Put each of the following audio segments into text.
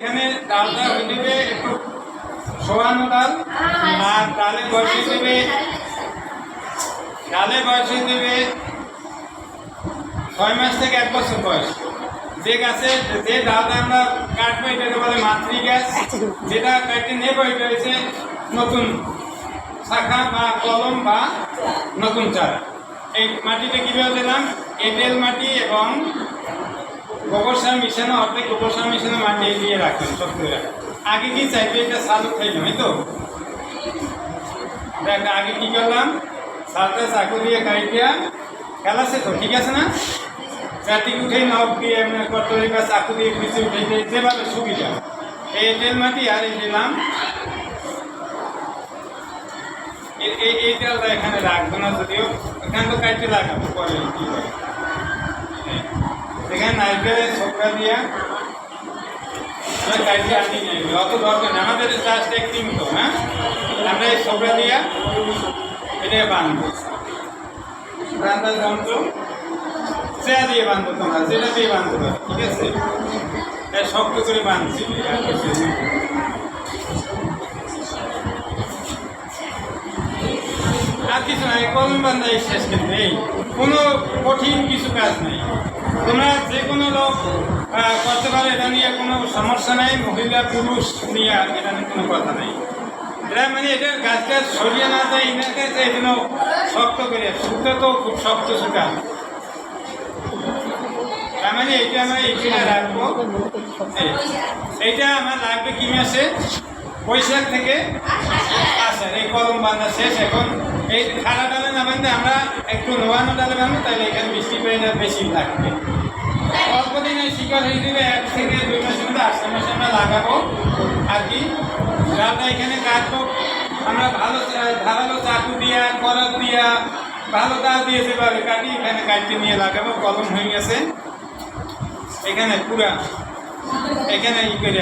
এখানে ডালটা হয়ে যাবে একটু সোয়ানো ডাল, আর ডালে বসিয়ে দেবে 6 মাস থেকে 1 বছর বয়স। যে গাছে যে ডালটা আমরা কাটবো এটাকে বলে মাতৃ গাছ, যেটা কাটতে নেবো এটা হচ্ছে নতুন শাখা বা কলম বা নতুন চারা। এই মাটিটা কীভাবে দিলাম, এঁটেল মাটি এবং গোবর সার মিশানো, অর্ধেক গোবর সার মিশানো মাটি দিয়ে রাখবেন সব করে রাখবেন। আগে কি চাইবে এটা সালু খাইলাম, এই তো দেখ আগে কি করলাম, সালটা চাকু দিয়ে কাইটিয়া খেলাছে তো, ঠিক আছে না? চারটি উঠেই নখ দিয়ে কটরি বা চাকু দিয়ে পিছিয়ে উঠে যেভাবে সুবিধা। এই এঁটেল মাটি আর এই দিলাম, এই তেলটা এখানে রাখবো না, যদিও এখানে তো কাইটে লাগাবো পরে কি করে। এখানে নারকেলের ছোকরা দিয়া কাইটে আনি নেই, অত দরকার নেই, আমাদের জাস্ট একটি মতো। হ্যাঁ, আমরা এই ছোকরা দিয়া এটা বাঁধবো, বাঁধার যন্ত্র চেয়া দিয়ে বাঁধবো, তোমরা যেটা দিয়ে বাঁধতে পারো, ঠিক আছে? শক্ত করে বাঁধছি। আর কিছু নাই, কলম বান্ধাই শেষ, কিন্তু এই কোনো কঠিন কিছু কাজ নেই, তোমরা যে কোনো লোক করতে পারো, এটা নিয়ে কোনো সমস্যা নাই, মহিলা পুরুষ নিয়ে এটা নিয়ে কোনো কথা নেই। এটা মানে এটা গাছটা সরিয়ে না যায়, এনাকে এই জন্য শক্ত করে, সুতা তো খুব শক্ত সুতা, তার মানে এইটা আমরা এইখানে রাখবো। এইটা আমার লাগবে কি মাসে, বৈশাখ থেকে আষাঢ়। এই কলম বাঁধা শেষ। এখন এই খাড়া ডালে না বাঁধতে আমরা একটু নোয়ানো ডালে বাঁধবো, তাহলে এখানে বৃষ্টি পেয়ে বেশি থাকবে। অল্প দিনে শিকড় হয়ে যাবে, 1 থেকে 2 মাসের মধ্যে 8 মাসে আমরা লাগাবো। আর কি ডালটা এখানে কাটবো আমরা ভালো ধারালো চাকু দিয়া, করত দিয়া, ভালো দাও দিয়ে যেভাবে কাটি এখানে কাটতে নিয়ে লাগাবো। কলম হয়ে গেছে, এখানে পুরা এখানে ই করে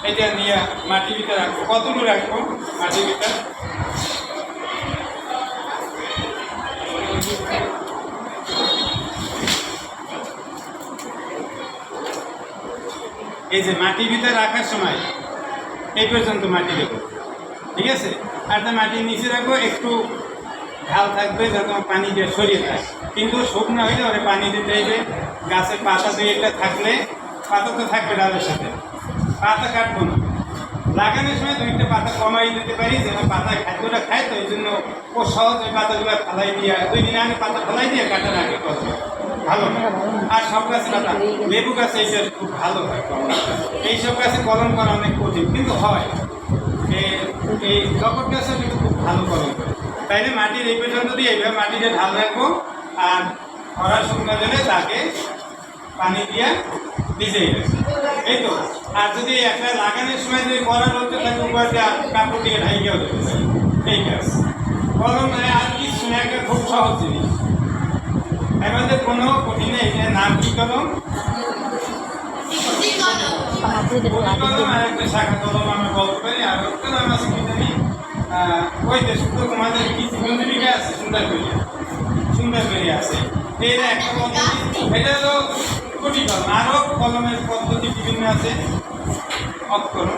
এটা নিয়ে মাটির ভিতরে রাখবো। কতটুকু রাখবো মাটির ভিতরে, এই যে মাটির ভিতরে রাখার সময় এই পর্যন্ত মাটি দেবো, ঠিক আছে? আর তা মাটির নিচে রাখবো, একটু ঢাল থাকবে যাতে পানি দিয়ে সরিয়ে থাকে, কিন্তু শুকনো হইলে ওরে পানি দিতে হবে। গাছের পাতা দিয়ে এটা থাকলে, পাতা তো থাকবে ডালের সাথে, পাতা কাটবো না। লাগানোর সময় 2টা পাতা কমাই দিতে পারি, যেন পাতা খাদ্যটা খায়, তো ওই জন্য ও সহজ ওই পাতাগুলো ফেলাই দিয়ে 2 দিন আগে পাতা ফেলাই দিয়ে কাটার আগে করবে, ভালো হয়। আর সব গাছে পাতা, লেবু গাছে এইটা খুব ভালো হয়। এইসব গাছে কলম করা অনেক কঠিন, কিন্তু হয়। এই জগৎ গাছে কিন্তু খুব ভালো কলম করে। তাইলে মাটির এই পর্যন্ত দিয়ে এইভাবে মাটিতে ঢাল রাখবো, আর খরার শুকনো দিলে তাকে পানি দিয়ে ভিজিয়ে রাখবো, এই তো। আর যদি একটা লাগানোর সময় যদি করা রোদে থাকে, উপর দিয়ে কাপড় দিয়ে ঢাইকেও দেবে, এই গাছ কলম। আর কিছু না, একটা খুব সহজ জিনিস, আমাদের কোনো কঠিন নেই। নাম কি কলম? কলম। আর একটা শাখা কলম আমরা বলতে পারি। আর কলম আছে কি জানি, ওই যে শুধু তোমাদের কি জীবনজীবিকা আছে, সুন্দর করে আছে। এটা একটা পদ্ধতি, এটা তো কোটি কলম। আরও কলমের পদ্ধতি বিভিন্ন আছে, অক্ষর